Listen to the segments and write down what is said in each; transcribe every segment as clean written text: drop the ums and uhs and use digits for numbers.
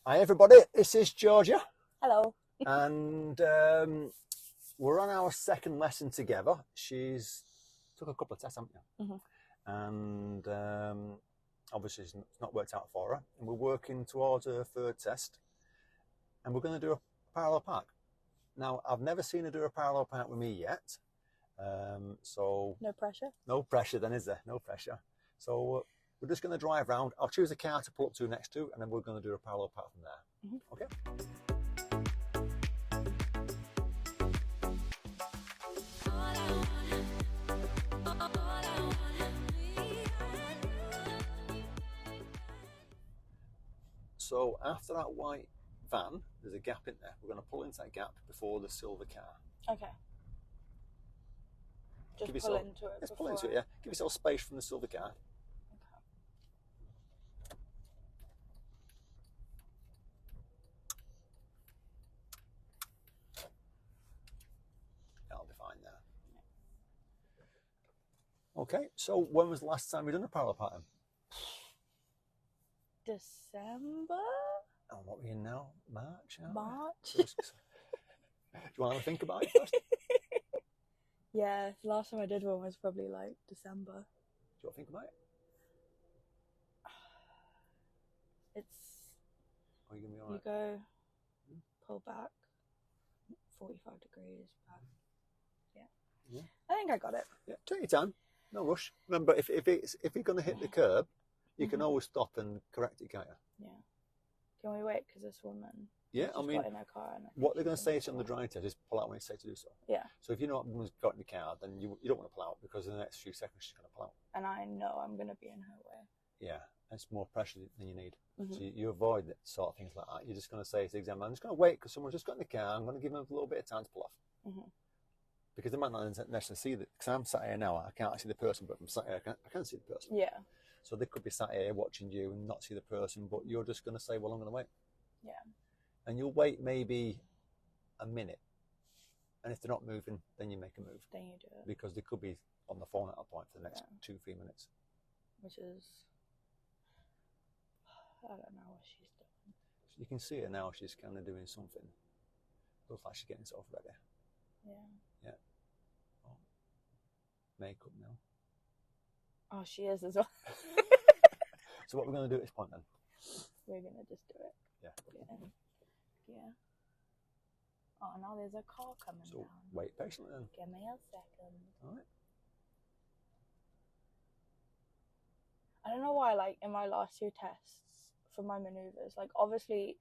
Hi everybody, this is Georgia. Hello. And we're on our second lesson together. She's took a couple of tests, haven't you? And obviously it's not worked out for her. And we're working towards her third test. And we're going to do a parallel park. Now, I've never seen her do a parallel park with me yet. So No pressure? No pressure then, is there? No pressure. So we're just going to drive around. I'll choose a car to pull up to next to, and then we're going to do a parallel park from there. Okay? So after that white van, there's a gap in there. We're going to pull into that gap before the silver car. Okay. Just pull into it. Let's pull into it, yeah. Give yourself space from the silver car. That'll be fine there. Okay, so when was the last time we done a parallel pattern? December? Oh, what are we in now? March? March? Do you want to think about it first? Yeah, the last time I did one was probably like December. Do you want to think about it? Are you going to be all right? You go, pull back, 45 degrees back. Yeah. I think I got it. Yeah, take your time. No rush. Remember, if you're going to hit the curb, you can always stop and correct it, can't you? Yeah. Can we wait? Because this woman I mean, got in her car. And what they're going to say to you on the driving test is pull out when it's safe to do so. Yeah. So if you know woman's got in the car, then you don't want to pull out, because in the next few seconds she's going to pull out. And I know I'm going to be in her way. Yeah, it's more pressure than you need. So you avoid that sort of things like that. You're just going to say to the exam, I'm just going to wait because someone's just got in the car. I'm going to give them a little bit of time to pull off. Because they might not necessarily see that. Because I'm sat here now, I can't see the person, but from sat here, I can see the person. Yeah. So they could be sat here watching you and not see the person, but you're just going to say, well, I'm going to wait. Yeah. And you'll wait maybe a minute. And if they're not moving, then you make a move. Then you do it. Because they could be on the phone at a point for the next 2-3 minutes. Which is, I don't know what she's doing. So you can see her now, she's kind of doing something. Looks like she's getting herself ready. Yeah. Yeah. Oh. Makeup now. Oh, she is as well. So what we're going to do at this point then? We're going to just do it. Yeah. Yeah. Oh, now there's a car coming down. Wait patiently then. Give me a second. All right. I don't know why, like, in my last 2 tests for my manoeuvres, like, obviously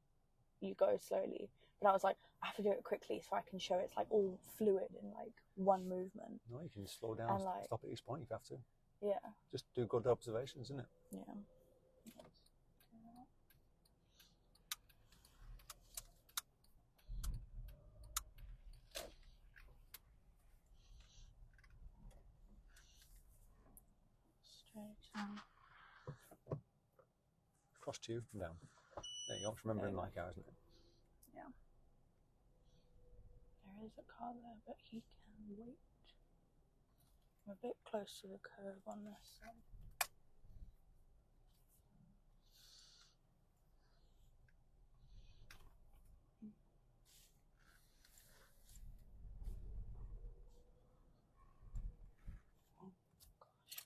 you go slowly, but I was like, I have to do it quickly so I can show it's, like, all fluid in, like, one movement. No, you can slow down, and, like, stop at each point if you have to. Yeah. Just do good observations, isn't it? Yeah. Straight down. Cross tube and down. There you go. It's remembering my car, isn't it? Yeah. There is a car there, but he can wait. I'm a bit close to the curb on this side.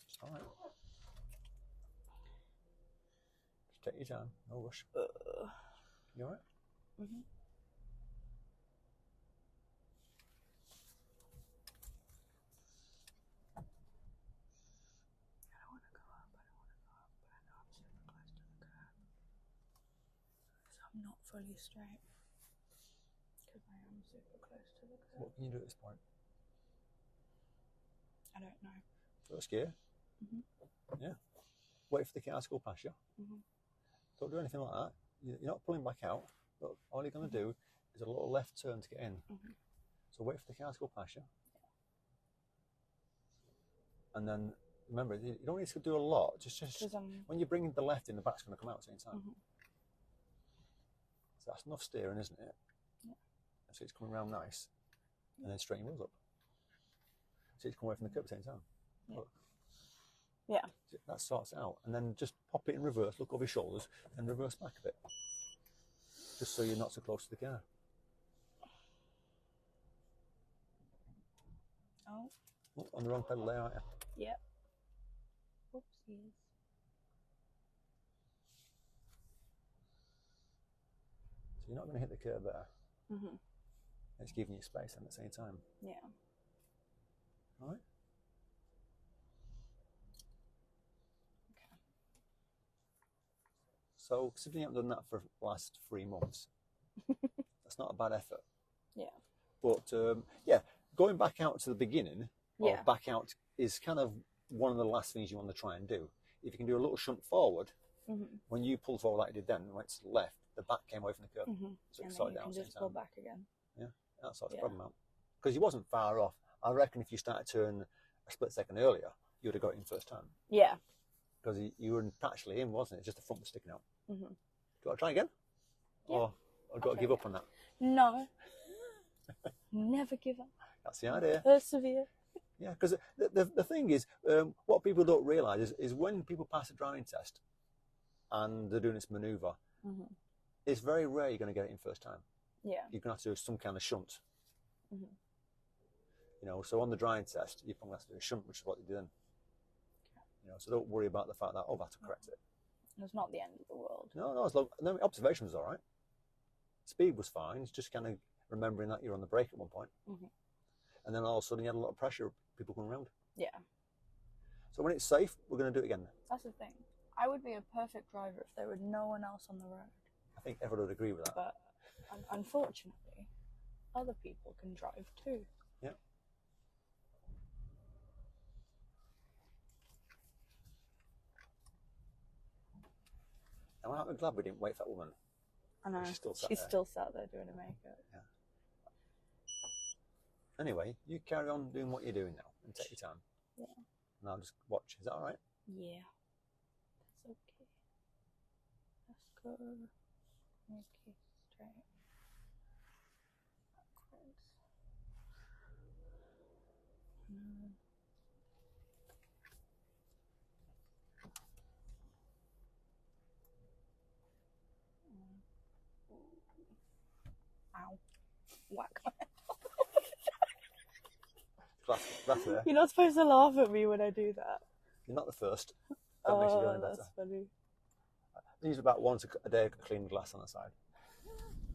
It's all right. Just take your time. No rush. You all right? I don't want to go up, but I know I'm super close to the curb. So I'm not fully straight. Because I am super close to the curb. What can you do at this point? I don't know. First gear. Yeah. Wait for the car to go past you. Don't do anything like that. You're not pulling back out. Look, all you're going to do is a little left turn to get in. So wait for the car to go past you. And then remember, you don't need to do a lot. Just when you're bringing the left in, the back's going to come out at the same time. So that's enough steering, isn't it? Yeah. So it's coming around nice, and then straighten your wheels up. So it's coming away from the curb at the same time. Yeah. Look. Yeah. That sorts it out, and then just pop it in reverse. Look over your shoulders, and reverse back a bit. just so you're not so close to the car. Oh. Oh, on the wrong pedal there, aren't you? Yep. Oopsies. So you're not going to hit the curb there. Mhm. It's giving you space at the same time. Yeah. All right. Okay. So considering you haven't done that for the last 3 months, that's not a bad effort. Yeah. But yeah, going back out to the beginning, or Yeah. back out is kind of one of the last things you want to try and do. If you can do a little shunt forward, when you pulled forward like you did then and went to the left, the back came away from the curb. So And it then slowed you down. can just pull back again. Yeah, that sorts the Yeah. problem out. Because he wasn't far off. I reckon if you started to turn a split second earlier, you would have got in first time. Yeah. Because you were practically in, wasn't it? Just the front was sticking out. Do Mhm. you want to try again? Yeah. Or I've got to give up on that? No. Never give up. That's the idea. Persevere. Yeah, because the thing is, what people don't realise is when people pass a driving test and they're doing this manoeuvre, it's very rare you're going to get it in first time. Yeah. You're going to have to do some kind of shunt. Mhm. You know, so on the driving test, you're probably going to have to do a shunt, which is what you do then. You know, so don't worry about the fact that, oh, I have to correct it. It's not the end of the world. No, as long, no, observation was all right. Speed was fine. It's just kind of remembering that you're on the brake at one point. And then all of a sudden you had a lot of pressure, people coming around. Yeah. So when it's safe, we're going to do it again. That's the thing. I would be a perfect driver if there were no one else on the road. I think everyone would agree with that. But unfortunately, other people can drive too. Yeah. And I'm glad we didn't wait for that woman. I know. She's still sat there doing her makeup. Yeah. Anyway, you carry on doing what you're doing now and take your time. Yeah. And I'll just watch. Is that all right? Yeah. That's okay. Let's go. Make it straight. Backwards. Ow. Whack. That's there. You're not supposed to laugh at me when I do that. You're not the first. That makes you feel any better. That's funny. I use about once a day to clean glass on the side.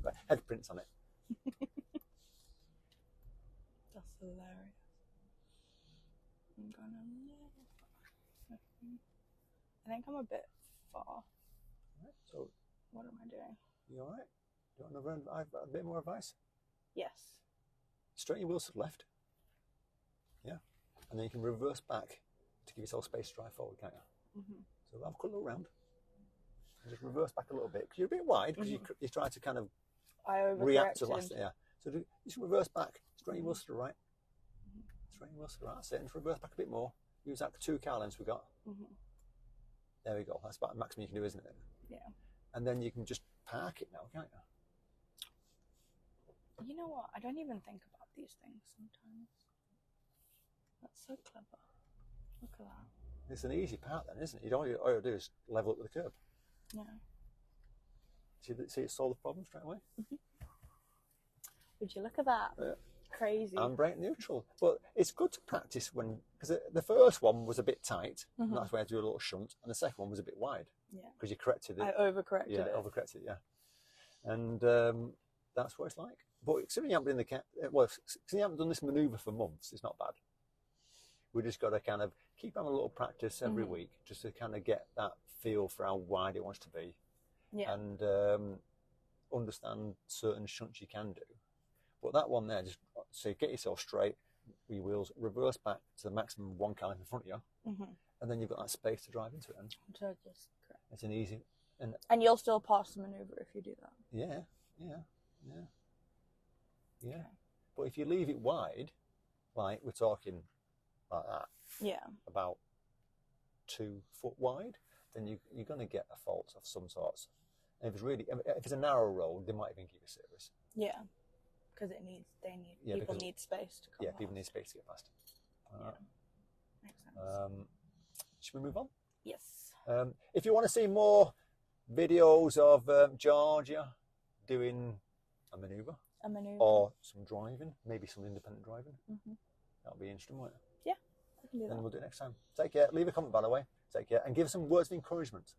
But head prints on it. That's hilarious. I'm gonna. I think I'm a bit far. Right, so what am I doing? You all right? Do you want a bit more advice? Yes. Straighten your wheels to the left. Yeah. And then you can reverse back to give yourself space to drive forward, can't you? So have a quick look around. And just reverse back a little bit. Because you're a bit wide because you try to kind of react to the last. Yeah. So just reverse back. Straighten your wheels to the right. Straighten your wheels to the right. That's it. And just reverse back a bit more. Use that 2 car lengths we got. There we go. That's about the maximum you can do, isn't it? Yeah. And then you can just park it now, can't you? You know what? I don't even think about these things sometimes. That's so clever. Look at that. It's an easy part then, isn't it? All you do is level up with the curb. Yeah. See it solve the problem straight away? Would you look at that? Yeah. Crazy. And brake neutral. But it's good to practice when, because the first one was a bit tight, and that's why I had to do a little shunt, and the second one was a bit wide. Yeah. Because you corrected it. I overcorrected it. Yeah, overcorrected it, yeah. And that's what it's like. But considering you haven't been considering you haven't done this manoeuvre for months, it's not bad. We just got to kind of keep having a little practice every week, just to kind of get that feel for how wide it wants to be. Yeah. And understand certain shunts you can do. But that one there, just so you get yourself straight, with your wheels, reverse back to the maximum 1 car in front of you, and then you've got that space to drive into it. And so just correct. it's an easy... And you'll still pass the manoeuvre if you do that. Yeah. But if you leave it wide, like we're talking like that, about 2 foot wide, then you're going to get a fault of some sorts. And if it's a narrow road, they might even give you service. Yeah, because people need space to come past. People need space to get past. Makes sense. Should we move on? Yes. If you want to see more videos of Georgia, doing a manoeuvre. A manoeuvre. Or some driving, maybe some independent driving. That'll be interesting, won't it? Yeah, I can do that. And we'll do it next time. Take care. Leave a comment, by the way. Take care. And give some words of encouragement.